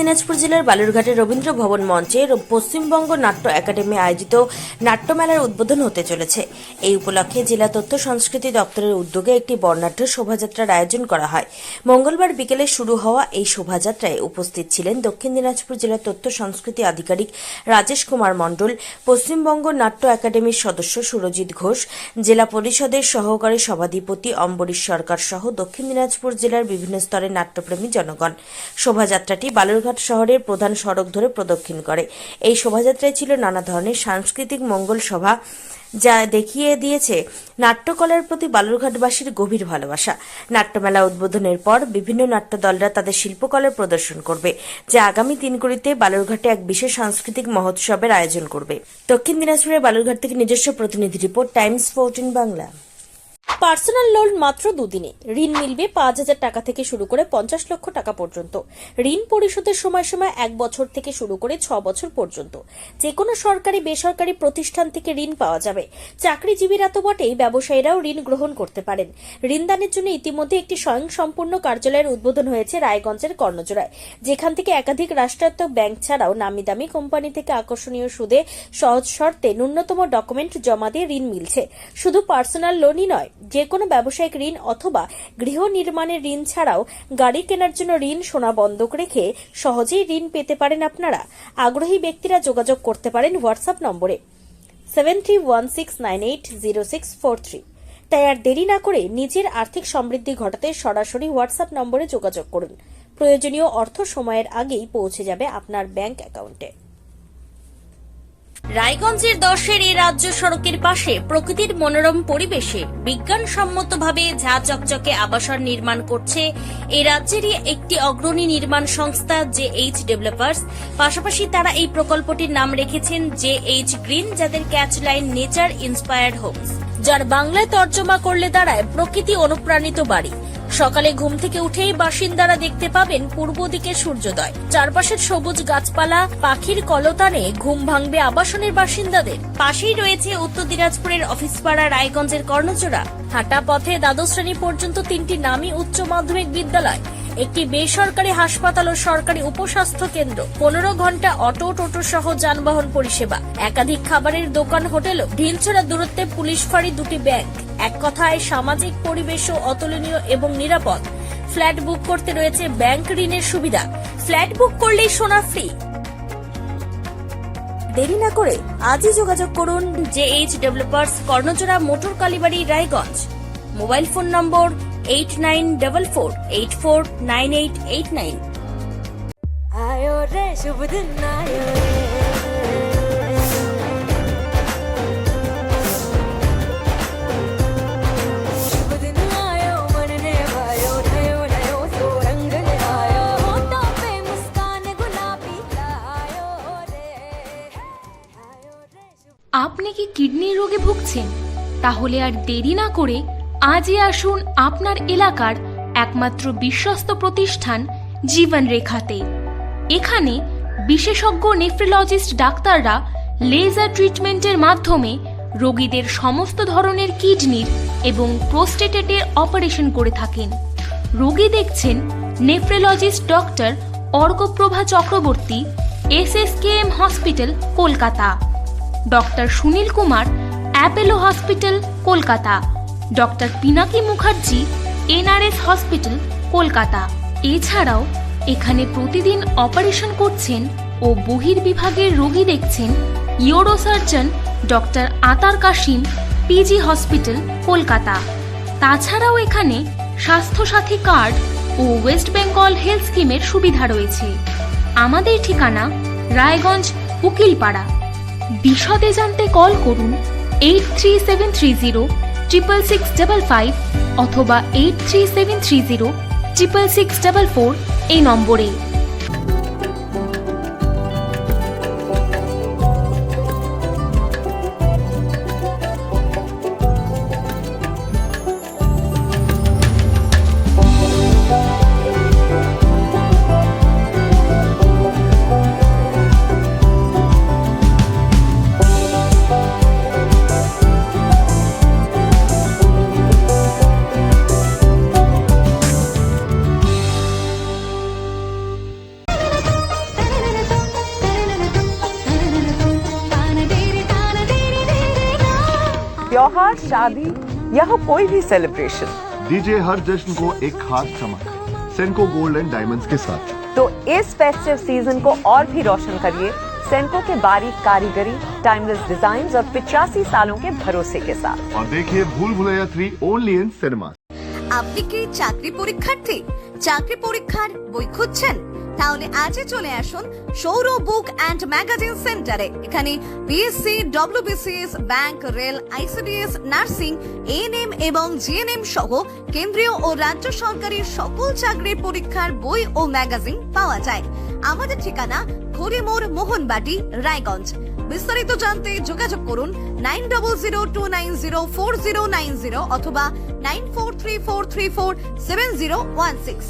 দিনাজপুর জেলার বালুরঘাটের রবীন্দ্র ভবন মঞ্চে পশ্চিমবঙ্গ নাট্য একাডেমি আয়োজিত নাট্যমেলার উদ্বোধন হতে চলেছে। এই উপলক্ষে জেলা তথ্য সংস্কৃতি দপ্তরের উদ্যোগে একটি বর্ণাঢ্য শোভাযাত্রার আয়োজন করা হয়। মঙ্গলবার বিকেলে শুরু হওয়া এই শোভাযাত্রায় উপস্থিত ছিলেন দক্ষিণ দিনাজপুর জেলা তথ্য সংস্কৃতি আধিকারিক রাজেশ কুমার মণ্ডল, পশ্চিমবঙ্গ নাট্য একাডেমির সদস্য সুরজিৎ ঘোষ, জেলা পরিষদের সহকারী সভাধিপতি অম্বরীশ সরকার সহ দক্ষিণ দিনাজপুর জেলার বিভিন্ন স্তরের নাট্যপ্রেমী জনগণ। শোভাযাত্রাটি বালুরঘাট শহরের প্রধান সড়ক ধরে প্রদক্ষিণ করে। এই শোভাযাত্রায় ছিল নানা ধরনের সাংস্কৃতিক মঙ্গল সভা, যা দেখিয়ে দিয়েছে নাট্যকলার প্রতি বালুরঘাটবাসীর গভীর ভালোবাসা। নাট্যমেলা উদ্বোধনের পর বিভিন্ন নাট্যদলরা তাদের শিল্পকলার প্রদর্শন করবে, যা আগামী দিনগুলিতে বালুরঘাটে এক বিশেষ সাংস্কৃতিক মহোৎসবের আয়োজন করবে। দক্ষিণ দিনাজপুরের বালুরঘাট থেকে নিজস্ব প্রতিনিধি report, Times 14 Bangla. Personal loan মাত্র 2 দিনে ঋণ মিলবে 5,000 টাকা থেকে শুরু করে 50 লক্ষ টাকা পর্যন্ত। ঋণ পরিশোধের সময়সীমা 1 বছর থেকে শুরু করে 6 বছর পর্যন্ত। যে কোনো সরকারি বেসরকারি প্রতিষ্ঠান থেকে ঋণ পাওয়া যাবে। চাকরিজীবীরা তো বটেই, ব্যবসায়ীরাও ঋণ গ্রহণ করতে পারেন। ঋণদানের জন্য ইতিমধ্যে একটি স্বয়ংসম্পূর্ণ কার্যালয়ের উদ্বোধন হয়েছে রায়গঞ্জের কর্ণজোড়ায়, যেখান থেকে একাধিক রাষ্ট্রায়ত্ত ব্যাংক ছাড়াও নামি দামি কোম্পানি থেকে আকর্ষণীয় সুদে সহজ শর্তে ন্যূনতম ডকুমেন্ট জমা দিয়ে ঋণ মিলছে। শুধু পার্সোনাল লোনই নয়, যে কোনো ব্যবসায়িক ঋণ অথবা গৃহ নির্মাণের ঋণ ছাড়াও গাড়ি কেনার জন্য ঋণ, সোনা বন্ধক রেখে সহজেই ঋণ পেতে পারেন আপনারা। আগ্রহী ব্যক্তিরা যোগাযোগ করতে পারেন হোয়াটসঅ্যাপ নম্বরে 7316980643। তাই আর দেরি না করে নিজের আর্থিক সমৃদ্ধি ঘটাতে সরাসরি হোয়াটসঅ্যাপ নম্বরে যোগাযোগ করুন। প্রয়োজনীয় অর্থ সময়ের আগেই পৌঁছে যাবে আপনার ব্যাংক অ্যাকাউন্টে। রায়গঞ্জের 10-এর এই রাজ্য সড়কের পাশে প্রকৃতির মনোরম পরিবেশে বিজ্ঞানসম্মতভাবে ঝা চকচকে আবাসন নির্মাণ করছে এই রাজ্যেরই একটি অগ্রণী নির্মাণ সংস্থা JH ডেভেলপার্স। পাশাপাশি তারা এই প্রকল্পটির নাম রেখেছেন JH গ্রিন, যাদের ক্যাচলাইন নেচার ইন্সপায়ার্ড হোমস, যার বাংলায় তর্জমা করলে দাঁড়ায় প্রকৃতি অনুপ্রাণিত বাড়ি। সকালে ঘুম থেকে উঠেই বাসিন্দারা দেখতে পাবেন পূর্ব দিকে সূর্যোদয়। চারপাশের সবুজ গাছপালা, পাখির কলতানে ঘুম ভাঙবে আবাসনের বাসিন্দাদের। পাশেই রয়েছে উত্তর দিনাজপুরের অফিসপাড়া রায়গঞ্জের কর্ণজোড়া। হাঁটা পথে দ্বাদশ শ্রেণী পর্যন্ত 3টি নামী উচ্চ মাধ্যমিক বিদ্যালয়, একটি বেসরকারি হাসপাতাল ও সরকারি উপস্বাস্থ্য কেন্দ্র, 15 ঘন্টা অটো, টোটো সহ যানবাহন পরিষেবা, একাধিক খাবারের দোকান, হোটেল, ঢিলছড়া দূরত্বে পুলিশ ফাঁড়ি, 2টি ব্যাংক। এক কথায় সামাজিক পরিবেশও অতুলনীয় এবং নিরাপদ। ফ্ল্যাট বুক করতে রয়েছে ব্যাংক ঋণের সুবিধা। ফ্ল্যাট বুক করলেই সোনা ফ্রি। দেরি না করে আজই যোগাযোগ করুন JH developers, Karnajora, motor Kalibari, Raiganj. Mobile phone number 8944849889। आयो रे शुभ दिन आयो रे, शुभ दिन आयो मन ने भायो, नयो नयो सो रंग ले आयो, होठों पे मुस्कान गुलाबी आयो रे, आयो रे शुभ। আপনি কি কিডনি রোগে ভুগছেন? তাহলে আর দেরি না করে আজই আসুন আপনার এলাকার একমাত্র বিশ্বস্ত প্রতিষ্ঠান জীবন রেখাতে। এখানে বিশেষজ্ঞ নেফ্রোলজিস্ট ডাক্তাররা লেজার ট্রিটমেন্টের মাধ্যমে রোগীদের সমস্ত ধরনের কিডনির এবং প্রোস্টেটের অপারেশন করে থাকেন। রোগী দেখছেন nephrologist doctor Arkaprabha Chakraborty, SSKM hospital, Kolkata. Doctor Sunil Kumar, Apollo hospital, Kolkata. Doctor Pinaki Mukherjee, NRS hospital, Kolkata. এছাড়াও এখানে প্রতিদিন অপারেশন করছেন ও বহির্বিভাগের রোগী দেখছেন ইউরোসার্জন ডক্টর আতার কাশিম, PG হসপিটাল, কলকাতা। তাছাড়াও এখানে স্বাস্থ্যসাথী কার্ড ও ওয়েস্ট বেঙ্গল হেলথ স্কিমের সুবিধা রয়েছে। আমাদের ঠিকানা রায়গঞ্জ, উকিলপাড়া। বিশদে জানতে কল করুন 8373066655 অথবা 8373066644 এই নম্বরে। त्योहार, शादी या हो कोई भी सेलिब्रेशन, दीजिए हर जश्न को एक खास चमक सेंको गोल्ड एंड डायमंड्स के साथ। तो इस फेस्टिव सीजन को और भी रोशन करिए सेंको के बारीक कारीगरी, टाइमलेस डिजाइन और 85 सालों के भरोसे के साथ। और देखिए भूल भुलैया 3 ओनली इन सिनेमा। আপনি কি চাকরি পরীক্ষার্থী? চাকরি পরীক্ষার বই খুঁজছেন? তাহলে আজই চলে আসুন সৌর বুক অ্যান্ড ম্যাগাজিন সেন্টারে। এখানে BSc, WBCS, bank, rail, ICDS, nursing, ANM এবং জিএনএম সহ কেন্দ্রীয় ও রাজ্য সরকারি সকল চাকরির পরীক্ষার বই ও ম্যাগাজিন পাওয়া যায়। আমাদের ঠিকানা খড়িমোড়, মোহনবাটি, রায়গঞ্জ। বিস্তারিত জানতে যোগাযোগ করুন 9002904090 অথবা 9434347016।